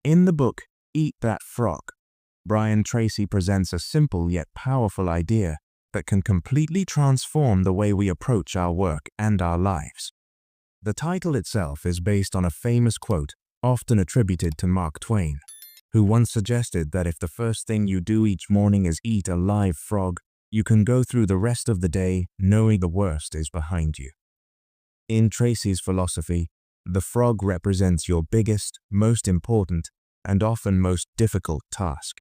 In the book, Eat That Frog, Brian Tracy presents a simple yet powerful idea that can completely transform the way we approach our work and our lives. The title itself is based on a famous quote often attributed to Mark Twain, who once suggested that if the first thing you do each morning is eat a live frog, you can go through the rest of the day knowing the worst is behind you. In Tracy's philosophy, the frog represents your biggest, most important, and often most difficult task,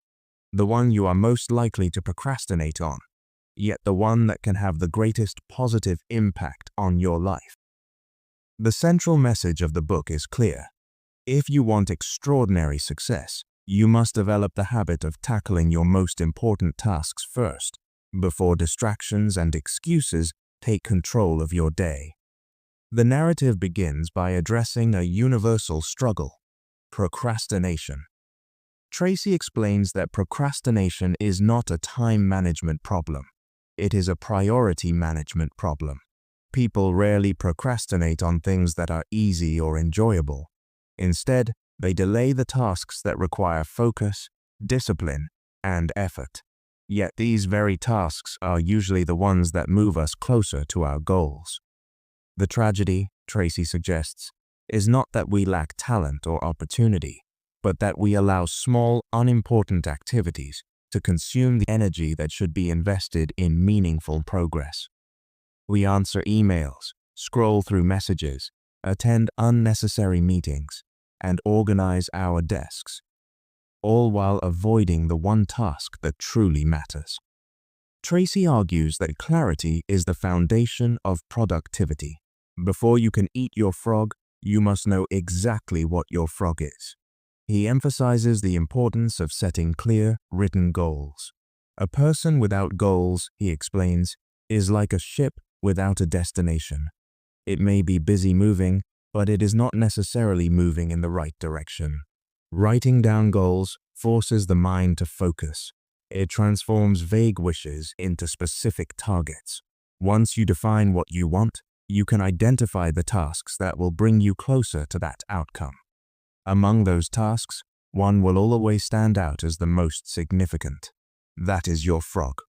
the one you are most likely to procrastinate on, yet the one that can have the greatest positive impact on your life. The central message of the book is clear. If you want extraordinary success, you must develop the habit of tackling your most important tasks first, before distractions and excuses take control of your day. The narrative begins by addressing a universal struggle: procrastination. Tracy explains that procrastination is not a time management problem. It is a priority management problem. People rarely procrastinate on things that are easy or enjoyable. Instead, they delay the tasks that require focus, discipline, and effort. Yet these very tasks are usually the ones that move us closer to our goals. The tragedy, Tracy suggests, is not that we lack talent or opportunity, but that we allow small, unimportant activities to consume the energy that should be invested in meaningful progress. We answer emails, scroll through messages, attend unnecessary meetings, and organize our desks, all while avoiding the one task that truly matters. Tracy argues that clarity is the foundation of productivity. Before you can eat your frog, you must know exactly what your frog is. He emphasizes the importance of setting clear, written goals. A person without goals, he explains, is like a ship without a destination. It may be busy moving, but it is not necessarily moving in the right direction. Writing down goals forces the mind to focus. It transforms vague wishes into specific targets. Once you define what you want, you can identify the tasks that will bring you closer to that outcome. Among those tasks, one will always stand out as the most significant. That is your frog.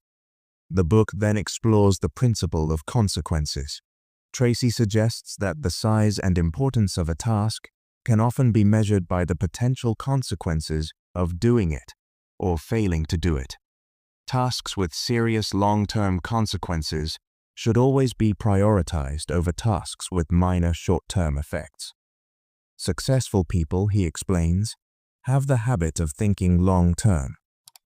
The book then explores the principle of consequences. Tracy suggests that the size and importance of a task can often be measured by the potential consequences of doing it or failing to do it. Tasks with serious long-term consequences should always be prioritized over tasks with minor short-term effects. Successful people, he explains, have the habit of thinking long-term.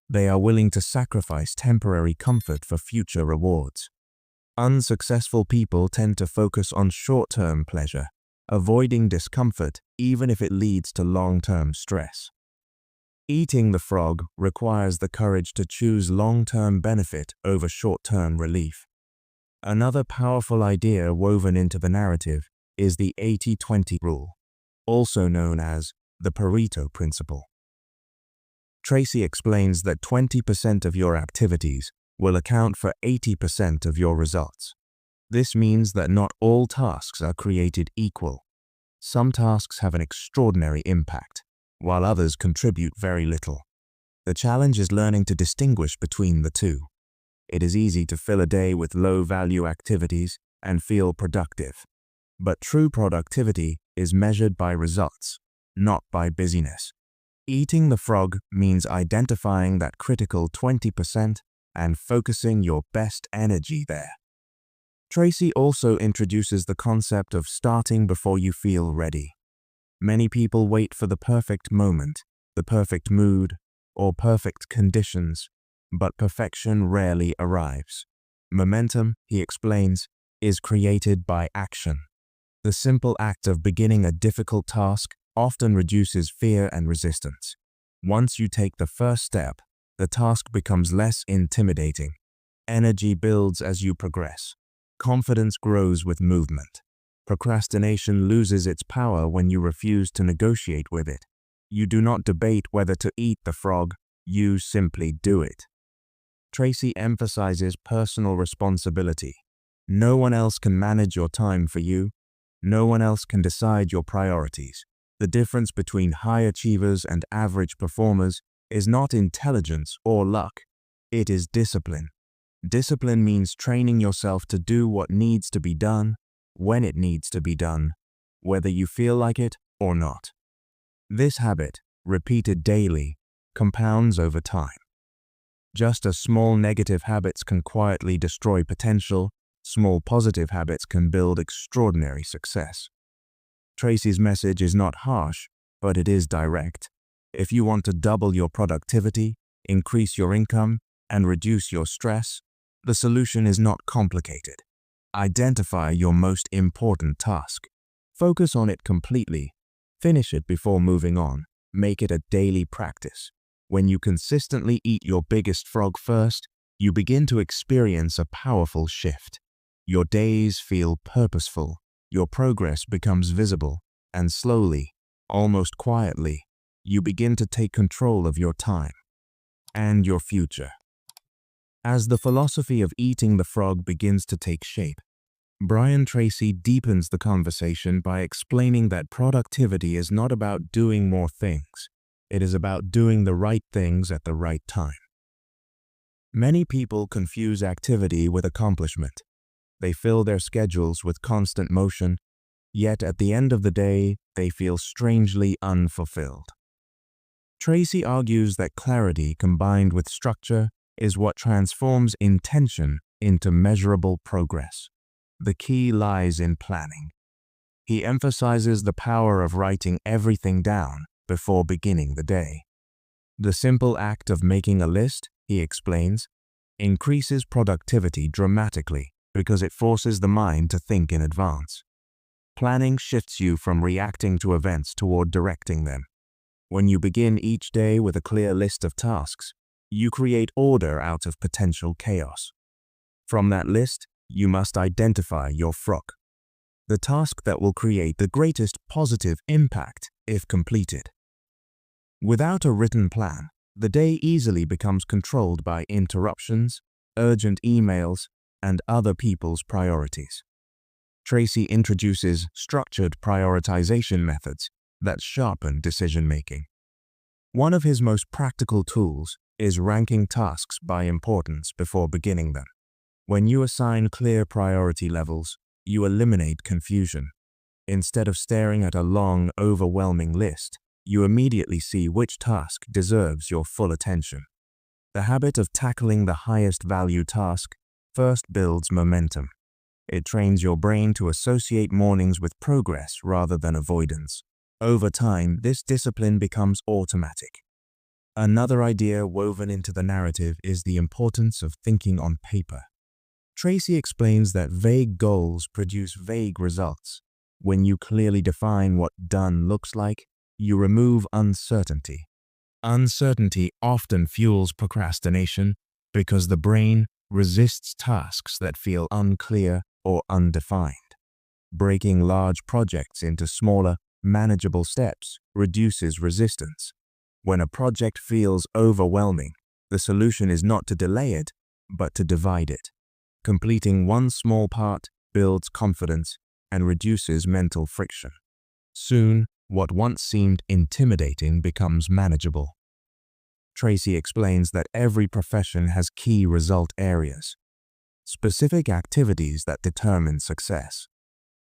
They are willing to sacrifice temporary comfort for future rewards. Unsuccessful people tend to focus on short-term pleasure, avoiding discomfort even if it leads to long-term stress. Eating the frog requires the courage to choose long-term benefit over short-term relief. Another powerful idea woven into the narrative is the 80-20 rule, also known as the Pareto principle. Tracy explains that 20% of your activities will account for 80% of your results. This means that not all tasks are created equal. Some tasks have an extraordinary impact, while others contribute very little. The challenge is learning to distinguish between the two. It is easy to fill a day with low-value activities and feel productive. But true productivity is measured by results, not by busyness. Eating the frog means identifying that critical 20% and focusing your best energy there. Tracy also introduces the concept of starting before you feel ready. Many people wait for the perfect moment, the perfect mood, or perfect conditions, but perfection rarely arrives. Momentum, he explains, is created by action. The simple act of beginning a difficult task often reduces fear and resistance. Once you take the first step, the task becomes less intimidating. Energy builds as you progress. Confidence grows with movement. Procrastination loses its power when you refuse to negotiate with it. You do not debate whether to eat the frog, you simply do it. Tracy emphasizes personal responsibility. No one else can manage your time for you. No one else can decide your priorities. The difference between high achievers and average performers is not intelligence or luck. It is discipline. Discipline means training yourself to do what needs to be done, when it needs to be done, whether you feel like it or not. This habit, repeated daily, compounds over time. Just as small negative habits can quietly destroy potential, small positive habits can build extraordinary success. Tracy's message is not harsh, but it is direct. If you want to double your productivity, increase your income, and reduce your stress, the solution is not complicated. Identify your most important task. Focus on it completely. Finish it before moving on. Make it a daily practice. When you consistently eat your biggest frog first, you begin to experience a powerful shift. Your days feel purposeful, your progress becomes visible, and slowly, almost quietly, you begin to take control of your time and your future. As the philosophy of eating the frog begins to take shape, Brian Tracy deepens the conversation by explaining that productivity is not about doing more things. It is about doing the right things at the right time. Many people confuse activity with accomplishment. They fill their schedules with constant motion, yet at the end of the day, they feel strangely unfulfilled. Tracy argues that clarity combined with structure is what transforms intention into measurable progress. The key lies in planning. He emphasizes the power of writing everything down before beginning the day. The simple act of making a list, he explains, increases productivity dramatically because it forces the mind to think in advance. Planning shifts you from reacting to events toward directing them. When you begin each day with a clear list of tasks, you create order out of potential chaos. From that list, you must identify your frog, the task that will create the greatest positive impact if completed. Without a written plan, the day easily becomes controlled by interruptions, urgent emails, and other people's priorities. Tracy introduces structured prioritization methods that sharpen decision-making. One of his most practical tools is ranking tasks by importance before beginning them. When you assign clear priority levels, you eliminate confusion. Instead of staring at a long, overwhelming list, you immediately see which task deserves your full attention. The habit of tackling the highest value task first builds momentum. It trains your brain to associate mornings with progress rather than avoidance. Over time, this discipline becomes automatic. Another idea woven into the narrative is the importance of thinking on paper. Tracy explains that vague goals produce vague results. When you clearly define what done looks like, you remove uncertainty. Uncertainty often fuels procrastination because the brain resists tasks that feel unclear or undefined. Breaking large projects into smaller, manageable steps reduces resistance. When a project feels overwhelming, the solution is not to delay it, but to divide it. Completing one small part builds confidence and reduces mental friction. Soon, what once seemed intimidating becomes manageable. Tracy explains that every profession has key result areas, specific activities that determine success.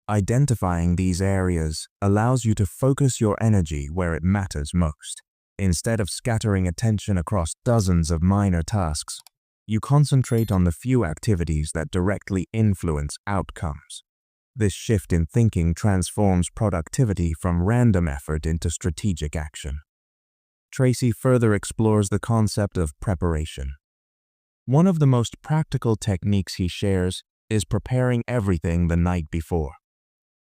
Identifying these areas allows you to focus your energy where it matters most. Instead of scattering attention across dozens of minor tasks, you concentrate on the few activities that directly influence outcomes. This shift in thinking transforms productivity from random effort into strategic action. Tracy further explores the concept of preparation. One of the most practical techniques he shares is preparing everything the night before.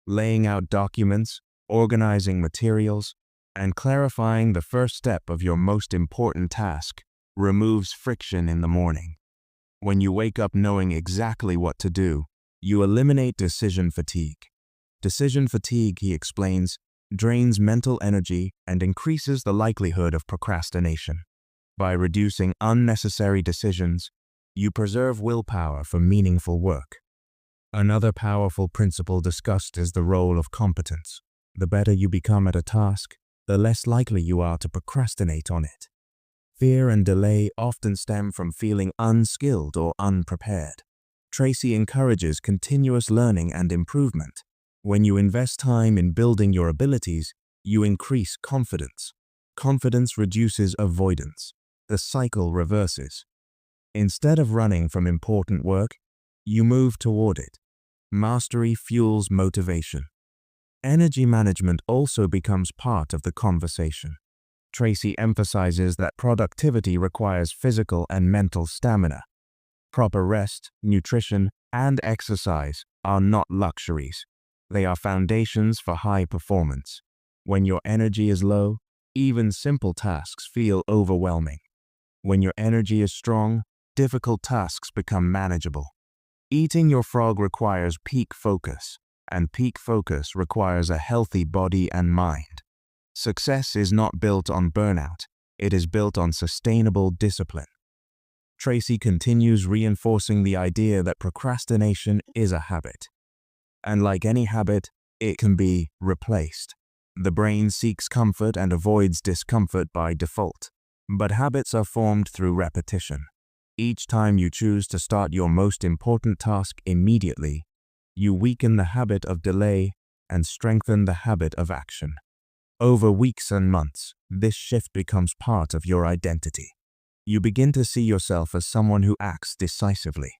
Laying out documents, organizing materials, and clarifying the first step of your most important task removes friction in the morning. When you wake up knowing exactly what to do, you eliminate decision fatigue. Decision fatigue, he explains, drains mental energy and increases the likelihood of procrastination. By reducing unnecessary decisions, you preserve willpower for meaningful work. Another powerful principle discussed is the role of competence. The better you become at a task, the less likely you are to procrastinate on it. Fear and delay often stem from feeling unskilled or unprepared. Tracy encourages continuous learning and improvement. When you invest time in building your abilities, you increase confidence. Confidence reduces avoidance. The cycle reverses. Instead of running from important work, you move toward it. Mastery fuels motivation. Energy management also becomes part of the conversation. Tracy emphasizes that productivity requires physical and mental stamina. Proper rest, nutrition, and exercise are not luxuries. They are foundations for high performance. When your energy is low, even simple tasks feel overwhelming. When your energy is strong, difficult tasks become manageable. Eating your frog requires peak focus, and peak focus requires a healthy body and mind. Success is not built on burnout, it is built on sustainable discipline. Tracy continues reinforcing the idea that procrastination is a habit. And like any habit, it can be replaced. The brain seeks comfort and avoids discomfort by default. But habits are formed through repetition. Each time you choose to start your most important task immediately, you weaken the habit of delay and strengthen the habit of action. Over weeks and months, this shift becomes part of your identity. You begin to see yourself as someone who acts decisively.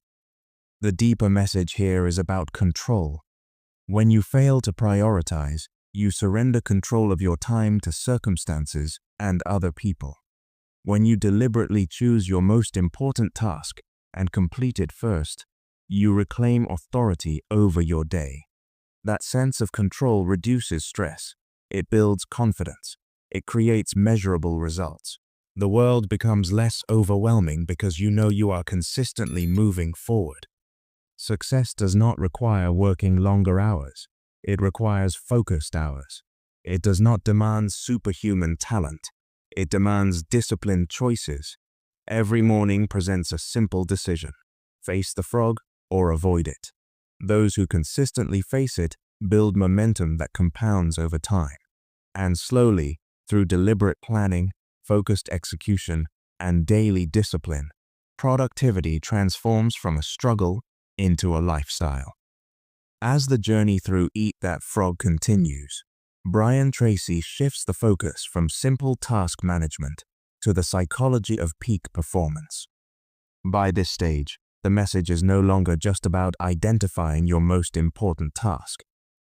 The deeper message here is about control. When you fail to prioritize, you surrender control of your time to circumstances and other people. When you deliberately choose your most important task and complete it first, you reclaim authority over your day. That sense of control reduces stress. It builds confidence. It creates measurable results. The world becomes less overwhelming because you know you are consistently moving forward. Success does not require working longer hours. It requires focused hours. It does not demand superhuman talent. It demands disciplined choices. Every morning presents a simple decision: face the frog or avoid it. Those who consistently face it build momentum that compounds over time. And slowly, through deliberate planning, focused execution, and daily discipline, productivity transforms from a struggle into a lifestyle. As the journey through Eat That Frog continues, Brian Tracy shifts the focus from simple task management to the psychology of peak performance. By this stage, the message is no longer just about identifying your most important task.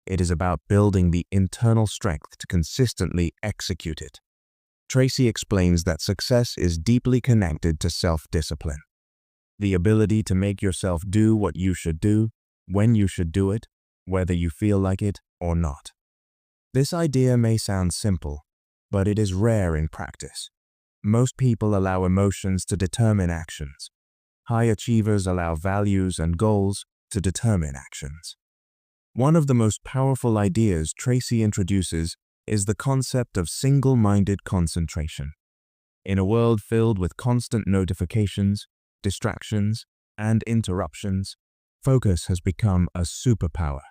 It is about building the internal strength to consistently execute it. Tracy explains that success is deeply connected to self-discipline. The ability to make yourself do what you should do, when you should do it, whether you feel like it or not. This idea may sound simple, but it is rare in practice. Most people allow emotions to determine actions. High achievers allow values and goals to determine actions. One of the most powerful ideas Tracy introduces is the concept of single-minded concentration. In a world filled with constant notifications, distractions, and interruptions, focus has become a superpower.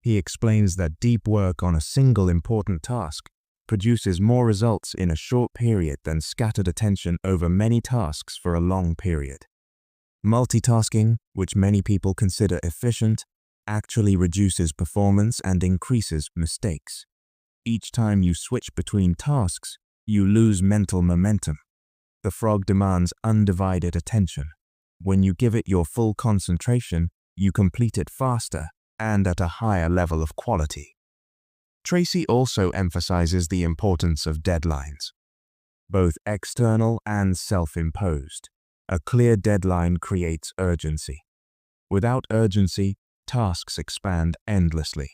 He explains that deep work on a single important task produces more results in a short period than scattered attention over many tasks for a long period. Multitasking, which many people consider efficient, actually reduces performance and increases mistakes. Each time you switch between tasks, you lose mental momentum. The frog demands undivided attention. When you give it your full concentration, you complete it faster and at a higher level of quality. Tracy also emphasizes the importance of deadlines, both external and self-imposed. A clear deadline creates urgency. Without urgency, tasks expand endlessly.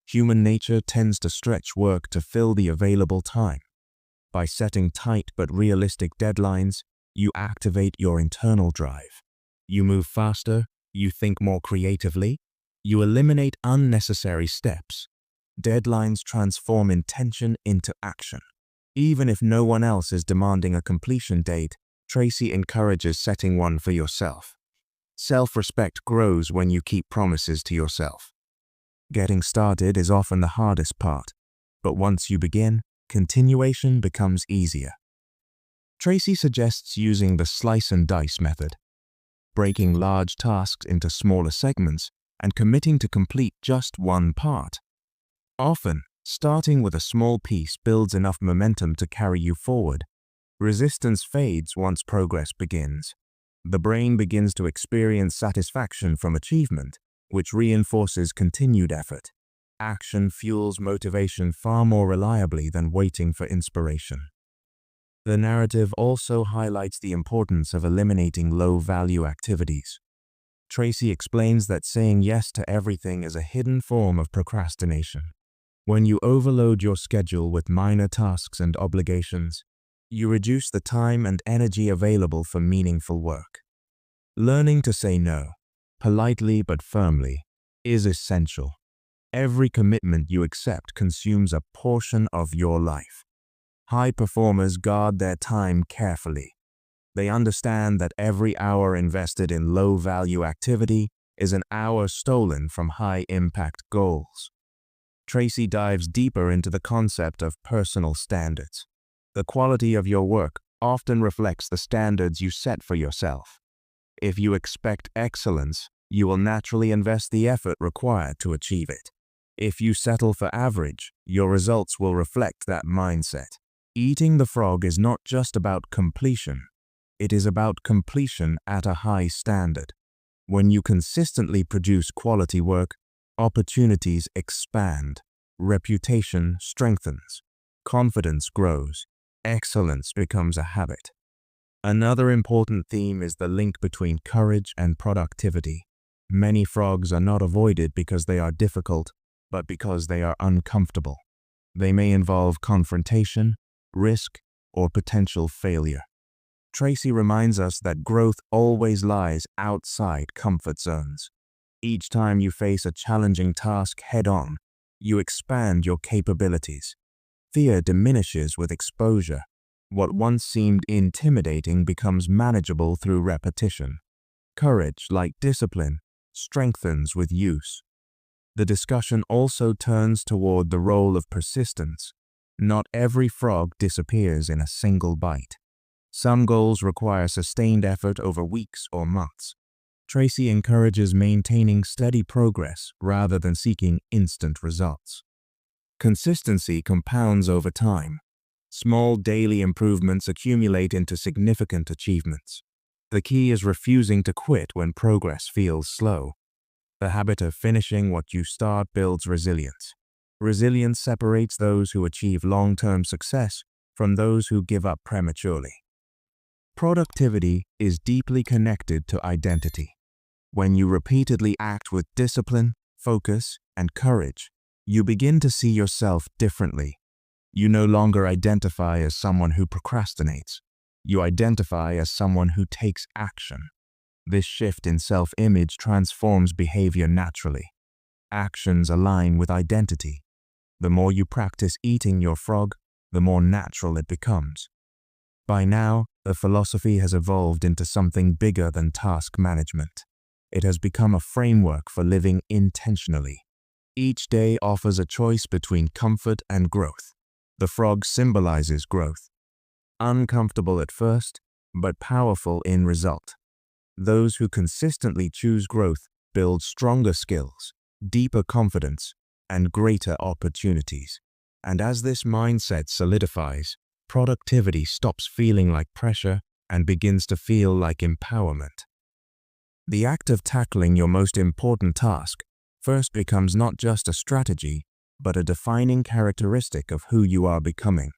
Human nature tends to stretch work to fill the available time. By setting tight but realistic deadlines, you activate your internal drive. You move faster, you think more creatively, you eliminate unnecessary steps. Deadlines transform intention into action. Even if no one else is demanding a completion date, Tracy encourages setting one for yourself. Self-respect grows when you keep promises to yourself. Getting started is often the hardest part. but once you begin, continuation becomes easier. Tracy suggests using the slice and dice method, breaking large tasks into smaller segments and committing to complete just one part. Often, starting with a small piece builds enough momentum to carry you forward. Resistance fades once progress begins. The brain begins to experience satisfaction from achievement, which reinforces continued effort. Action fuels motivation far more reliably than waiting for inspiration. The narrative also highlights the importance of eliminating low-value activities. Tracy explains that saying yes to everything is a hidden form of procrastination. When you overload your schedule with minor tasks and obligations, you reduce the time and energy available for meaningful work. Learning to say no, politely but firmly, is essential. Every commitment you accept consumes a portion of your life. High performers guard their time carefully. They understand that every hour invested in low-value activity is an hour stolen from high-impact goals. Tracy dives deeper into the concept of personal standards. The quality of your work often reflects the standards you set for yourself. If you expect excellence, you will naturally invest the effort required to achieve it. If you settle for average, your results will reflect that mindset. Eating the frog is not just about completion. It is about completion at a high standard. When you consistently produce quality work, opportunities expand, reputation strengthens, confidence grows, excellence becomes a habit. Another important theme is the link between courage and productivity. Many frogs are not avoided because they are difficult, but because they are uncomfortable. They may involve confrontation, risk, or potential failure. Tracy reminds us that growth always lies outside comfort zones. Each time you face a challenging task head-on, you expand your capabilities. Fear diminishes with exposure. What once seemed intimidating becomes manageable through repetition. Courage, like discipline, strengthens with use. The discussion also turns toward the role of persistence. Not every frog disappears in a single bite. Some goals require sustained effort over weeks or months. Tracy encourages maintaining steady progress rather than seeking instant results. Consistency compounds over time. Small daily improvements accumulate into significant achievements. The key is refusing to quit when progress feels slow. The habit of finishing what you start builds resilience. Resilience separates those who achieve long-term success from those who give up prematurely. Productivity is deeply connected to identity. When you repeatedly act with discipline, focus, and courage, you begin to see yourself differently. You no longer identify as someone who procrastinates. You identify as someone who takes action. This shift in self-image transforms behavior naturally. Actions align with identity. The more you practice eating your frog, the more natural it becomes. By now, the philosophy has evolved into something bigger than task management. It has become a framework for living intentionally. Each day offers a choice between comfort and growth. The frog symbolizes growth. Uncomfortable at first, but powerful in result. Those who consistently choose growth build stronger skills, deeper confidence, and greater opportunities. And as this mindset solidifies, productivity stops feeling like pressure and begins to feel like empowerment. The act of tackling your most important task first becomes not just a strategy, but a defining characteristic of who you are becoming.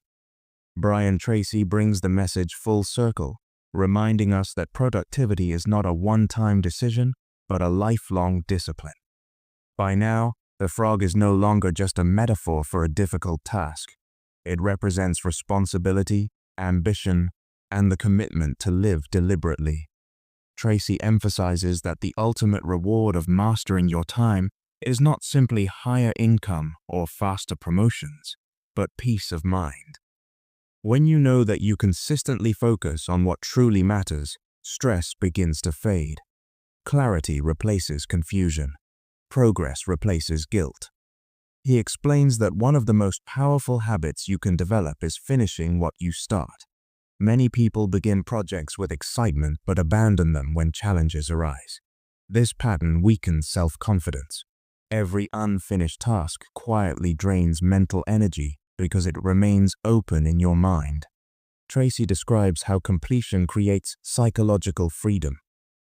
Brian Tracy brings the message full circle, reminding us that productivity is not a one-time decision, but a lifelong discipline. By now, the frog is no longer just a metaphor for a difficult task. It represents responsibility, ambition, and the commitment to live deliberately. Tracy emphasizes that the ultimate reward of mastering your time is not simply higher income or faster promotions, but peace of mind. When you know that you consistently focus on what truly matters, stress begins to fade. Clarity replaces confusion. Progress replaces guilt. He explains that one of the most powerful habits you can develop is finishing what you start. Many people begin projects with excitement but abandon them when challenges arise. This pattern weakens self-confidence. Every unfinished task quietly drains mental energy because it remains open in your mind. Tracy describes how completion creates psychological freedom.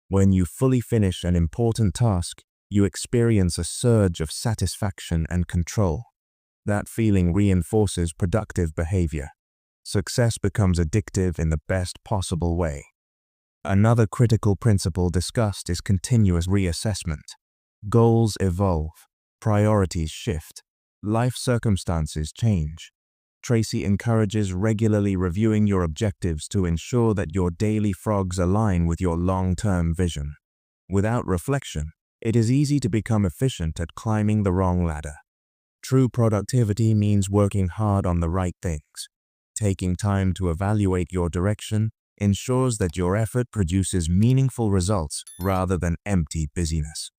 When you fully finish an important task, you experience a surge of satisfaction and control. That feeling reinforces productive behavior. Success becomes addictive in the best possible way. Another critical principle discussed is continuous reassessment. Goals evolve, priorities shift, life circumstances change. Tracy encourages regularly reviewing your objectives to ensure that your daily frogs align with your long-term vision. Without reflection, it is easy to become efficient at climbing the wrong ladder. True productivity means working hard on the right things. Taking time to evaluate your direction ensures that your effort produces meaningful results rather than empty busyness.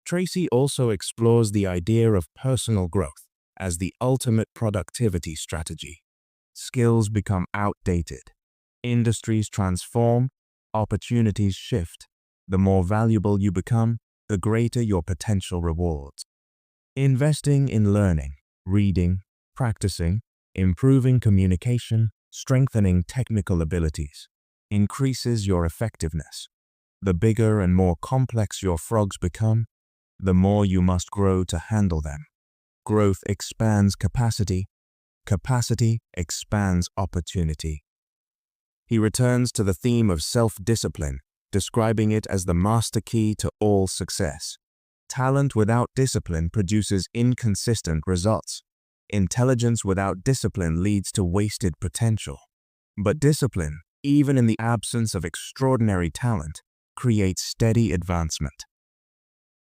Tracy also explores the idea of personal growth as the ultimate productivity strategy. Skills become outdated. Industries transform, opportunities shift. The more valuable you become, the greater your potential rewards. Investing in learning, reading, practicing, improving communication, strengthening technical abilities increases your effectiveness. The bigger and more complex your frogs become, the more you must grow to handle them. Growth expands capacity. Capacity expands opportunity. He returns to the theme of self-discipline, describing it as the master key to all success. Talent without discipline produces inconsistent results. Intelligence without discipline leads to wasted potential. But discipline, even in the absence of extraordinary talent, creates steady advancement.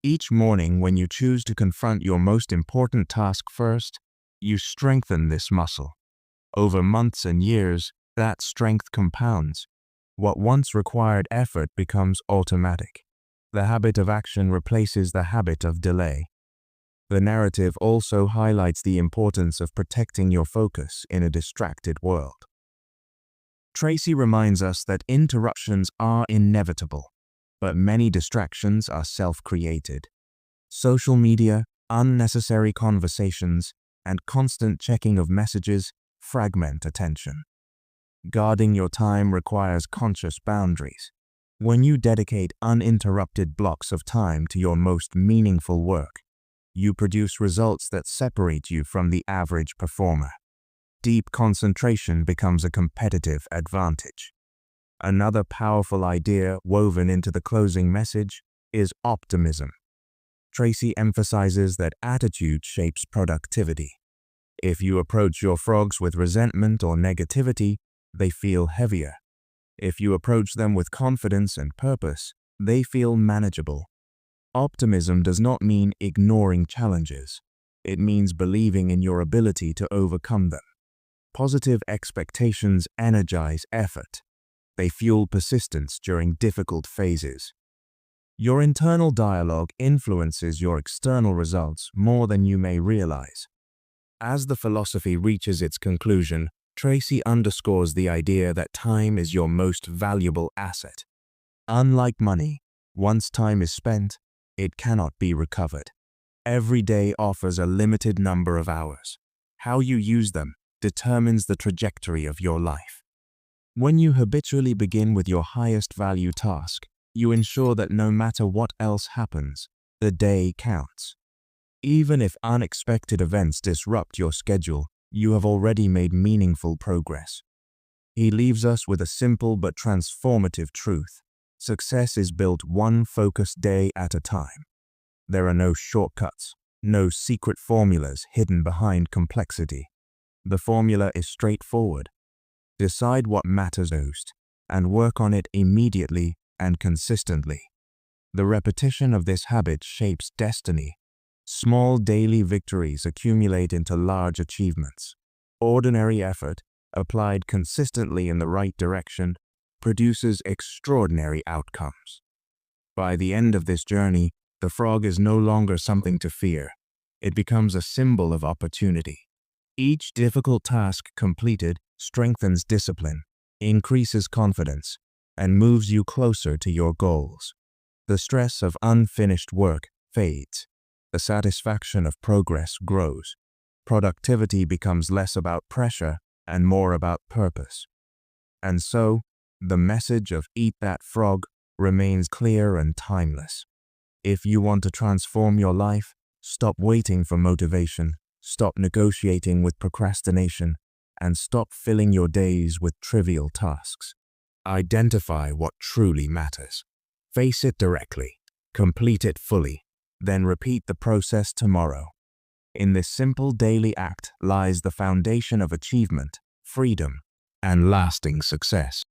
Each morning when you choose to confront your most important task first, you strengthen this muscle. Over months and years, that strength compounds. What once required effort becomes automatic. The habit of action replaces the habit of delay. The narrative also highlights the importance of protecting your focus in a distracted world. Tracy reminds us that interruptions are inevitable, but many distractions are self-created. Social media, unnecessary conversations, and constant checking of messages fragment attention. Guarding your time requires conscious boundaries. When you dedicate uninterrupted blocks of time to your most meaningful work, you produce results that separate you from the average performer. Deep concentration becomes a competitive advantage. Another powerful idea woven into the closing message is optimism. Tracy emphasizes that attitude shapes productivity. If you approach your frogs with resentment or negativity, they feel heavier. If you approach them with confidence and purpose, they feel manageable. Optimism does not mean ignoring challenges. It means believing in your ability to overcome them. Positive expectations energize effort. They fuel persistence during difficult phases. Your internal dialogue influences your external results more than you may realize. As the philosophy reaches its conclusion, Tracy underscores the idea that time is your most valuable asset. Unlike money, once time is spent, it cannot be recovered. Every day offers a limited number of hours. How you use them determines the trajectory of your life. When you habitually begin with your highest value task, you ensure that no matter what else happens, the day counts. Even if unexpected events disrupt your schedule, you have already made meaningful progress. He leaves us with a simple but transformative truth. Success is built one focused day at a time. There are no shortcuts, no secret formulas hidden behind complexity. The formula is straightforward. Decide what matters most, and work on it immediately and consistently. The repetition of this habit shapes destiny. Small daily victories accumulate into large achievements. Ordinary effort, applied consistently in the right direction, produces extraordinary outcomes. By the end of this journey, the frog is no longer something to fear. It becomes a symbol of opportunity. Each difficult task completed strengthens discipline, increases confidence, and moves you closer to your goals. The stress of unfinished work fades. The satisfaction of progress grows. Productivity becomes less about pressure and more about purpose. And so, the message of Eat That Frog remains clear and timeless. If you want to transform your life, stop waiting for motivation, stop negotiating with procrastination, and stop filling your days with trivial tasks. Identify what truly matters. Face it directly, complete it fully, then repeat the process tomorrow. In this simple daily act lies the foundation of achievement, freedom, and lasting success.